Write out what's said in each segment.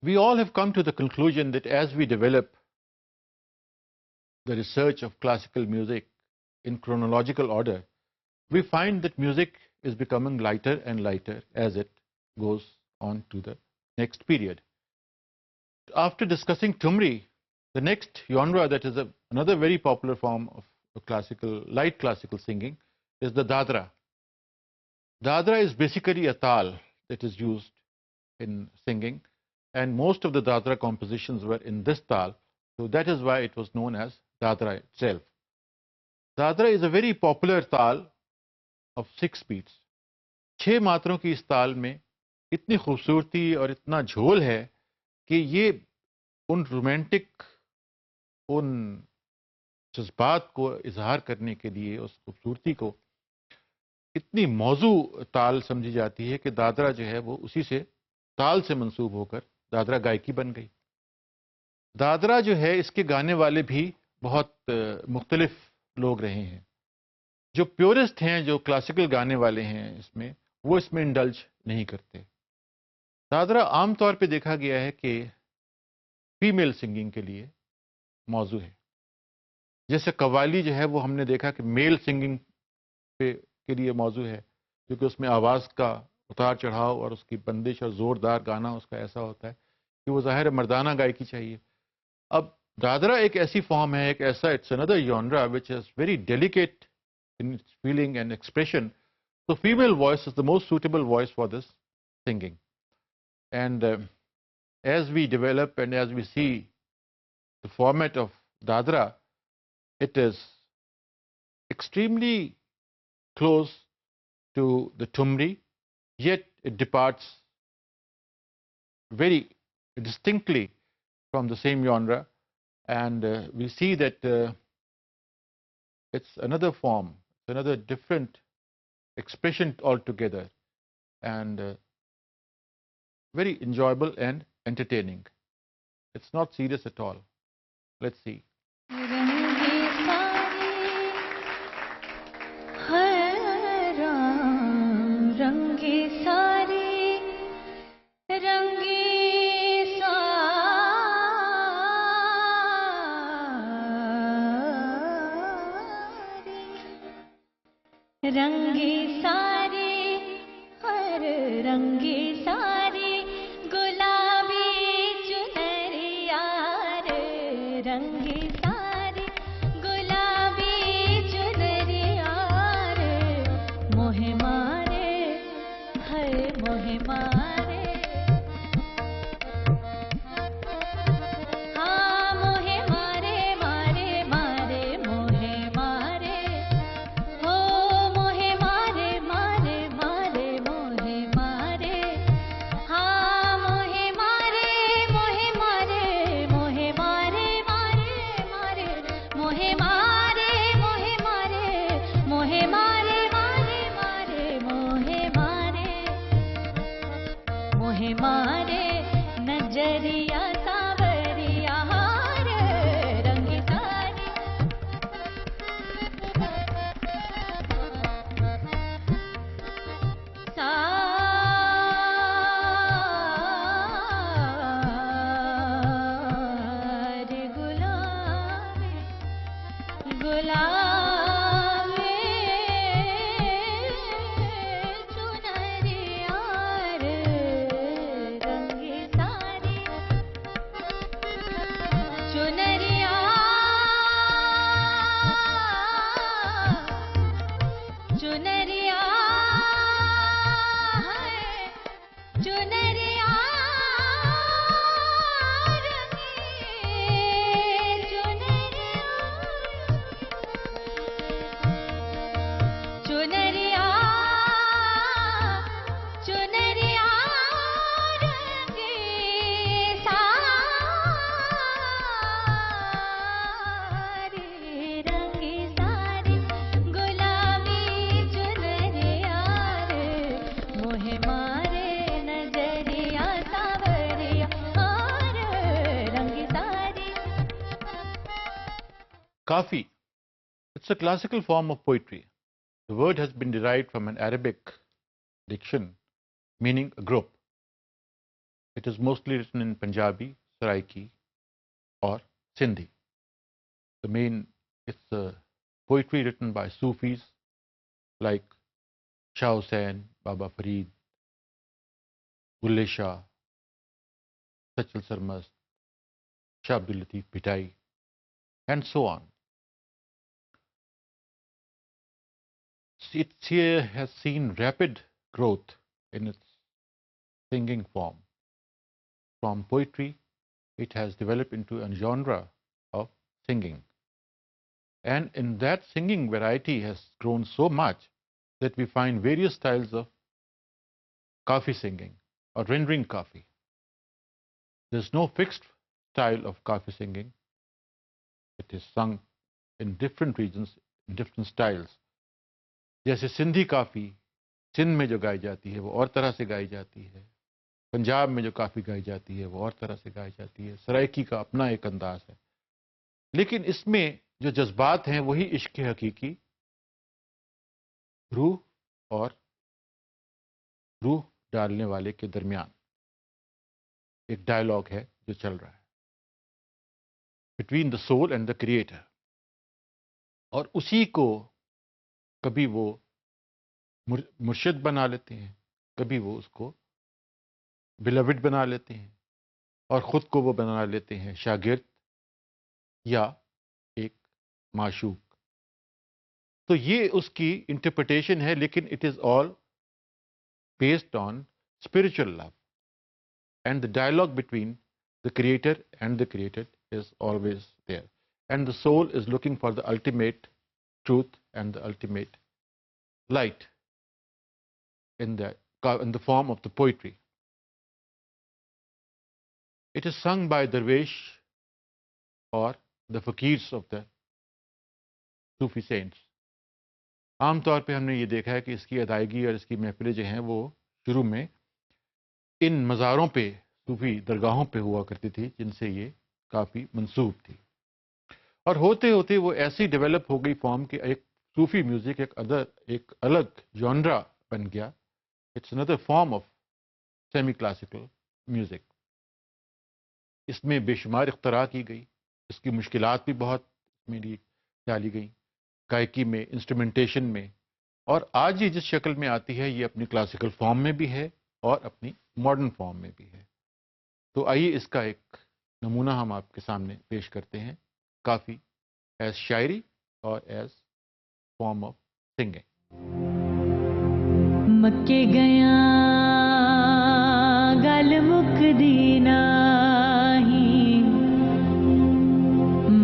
We all have come to the conclusion that as we develop the research of classical music in chronological order, we find that music is becoming lighter and lighter as it goes on to the next period. After discussing Thumri, the next genre that is another very popular form of light classical singing is the Dadra. Dadra is basically a tal that is used in singing, and most of the Dadra compositions were in this tal, so that is why it was known as Dadra itself. Dadra is a very popular tal of 6 beats. 6 मात्रों की इस ताल में इतनी खूबसूरती और इतना झोल है कि ये उन रोमांटिक उन जज्बात को इजहार करने के लिए उस खूबसूरती को इतनी मौजू ताल समझी जाती है कि दादरा जो है वो उसी से ताल से मंसूब होकर दादरा गायकी बन गई। दादरा जो है इसके गाने वाले भी बहुत मुख्तलिफ लोग रहे हैं। जो प्योरिस्ट हैं, जो क्लासिकल गाने वाले हैं इसमें, वो इसमें इंडल्ज नहीं करते। दादरा आमतौर पे देखा गया है कि फीमेल सिंगिंग के लिए मौजू है। जैसे कव्वाली जो है वो हमने देखा कि मेल सिंगिंग के लिए मौजू है, क्योंकि उसमें आवाज़ का उतार चढ़ाव और उसकी बंदिश और ज़ोरदार गाना उसका ऐसा होता है कि वो ज़ाहिर मर्दाना गायकी चाहिए। अब दादरा एक ऐसी फॉर्म है, एक ऐसा it's another genre which is very delicate in its feeling and expression, so female voice is the most suitable voice for this singing. And as we develop and as we see the format of Dadra, it is extremely close to the Thumri, yet it departs very distinctly from the same genre, and we see that it's another form, another different expression altogether, and very enjoyable and entertaining. It's not serious at all. Let's see. रंगी सारी हर रंगी सारी गुलाबी चुनरिया रे, रंगी सारी गुलाबी चुनरिया रे, मोहे मारे है मोहे मारे। Kafi. It's a classical form of poetry. The word has been derived from an Arabic diction meaning a group. It is mostly written in Punjabi, Saraiki, or Sindhi. It's poetry written by Sufis like Shah Hussain, Baba Farid, Bulle Shah, Sachal Sarmast, Shah Abdul Latif Bhitai, and so on. It has seen rapid growth in its singing form. From poetry, it has developed into a genre of singing. And in that singing variety has grown so much that we find various styles of Kafi singing or rendering Kafi. There's no fixed style of Kafi singing. It is sung in different regions, in different styles. जैसे सिंधी काफ़ी सिंध में जो गाई जाती है वो और तरह से गाई जाती है, पंजाब में जो काफ़ी गाई जाती है वो और तरह से गाई जाती है, सराइकी का अपना एक अंदाज है, लेकिन इसमें जो जज्बात हैं वही इश्क हकीकी, रूह और रूह डालने वाले के दरमियान एक डायलॉग है जो चल रहा है between the soul and the creator, और उसी को कभी वो मुर्शिद बना लेते हैं, कभी वो उसको बिलविड बना लेते हैं और ख़ुद को वो बना लेते हैं शागिर्द या एक माशूक। तो ये उसकी इंटरप्रिटेशन है, लेकिन it is all based on spiritual love, and the dialogue between the creator and the created is always there, and the soul is looking for the ultimate truth and the ultimate light in the form of the poetry. It is sung by Darwish or the fakirs of the Sufi saints. आम तौर पे हमने ये देखा है कि इसकी अदायगी और इसकी महफिलें जो हैं वो शुरू में इन मज़ारों पे, सूफी दरगाहों पे हुआ करती थी जिनसे ये काफ़ी मंसूब थी, और होते होते वो ऐसी डेवलप हो गई फॉर्म कि एक सूफी म्यूजिक एक अलग जॉनरा बन गया. It's another form of semi classical music. इसमें बेशुमार इख्तरा की गई, इसकी मुश्किलात भी बहुत मेरी डाली गई गायकी में, इंस्ट्रूमेंटेशन में, और आज ये जिस शक्ल में आती है ये अपनी क्लासिकल फॉर्म में भी है और अपनी मॉडर्न फॉर्म में भी है. तो आइए इसका एक नमूना हम आपके सामने पेश करते हैं, काफ़ी एज शायरी और एज फॉर्म ऑफ सिंगिंग. मक्के गया गल मुकदी नाही,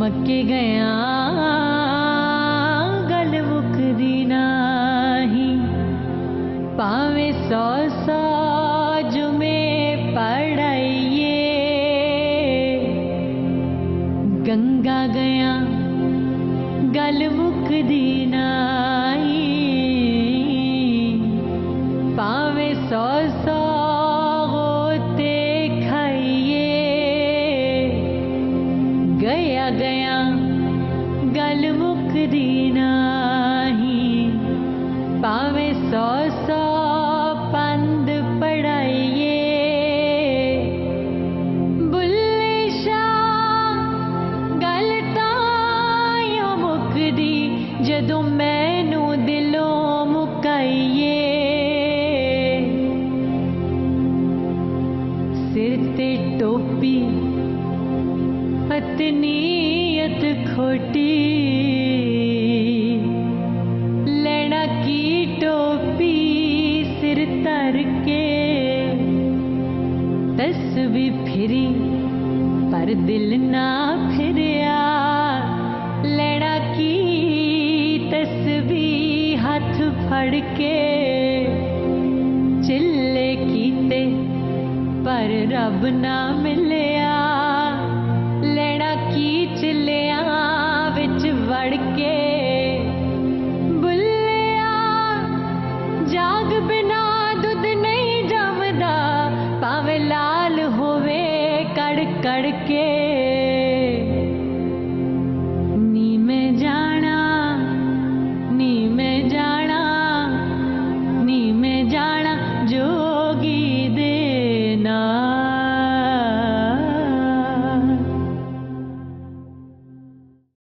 मक्के गया गल मुकदी नाही, पावे सौ सौ जुमे पढ़ाइए, गंगा गया गल मुकदी नाही, पावे सौ सौ होते खाइए, गया गया गल मुकदी नाही, पावे सौ सौ पंद पढ़ाइए, बुल्ले शाह गल तां मुकदी जदों मैनू दिलों मुकाइए, सिर ते टोपी पतनीयत खोटी, लेना की टोपी सिर तर के, तस्बी फिरी पर दिल ना फिरिया, लेना की तस्बी हाथ फड़ के, चिल्ले कीते पर रब ना मिलिया,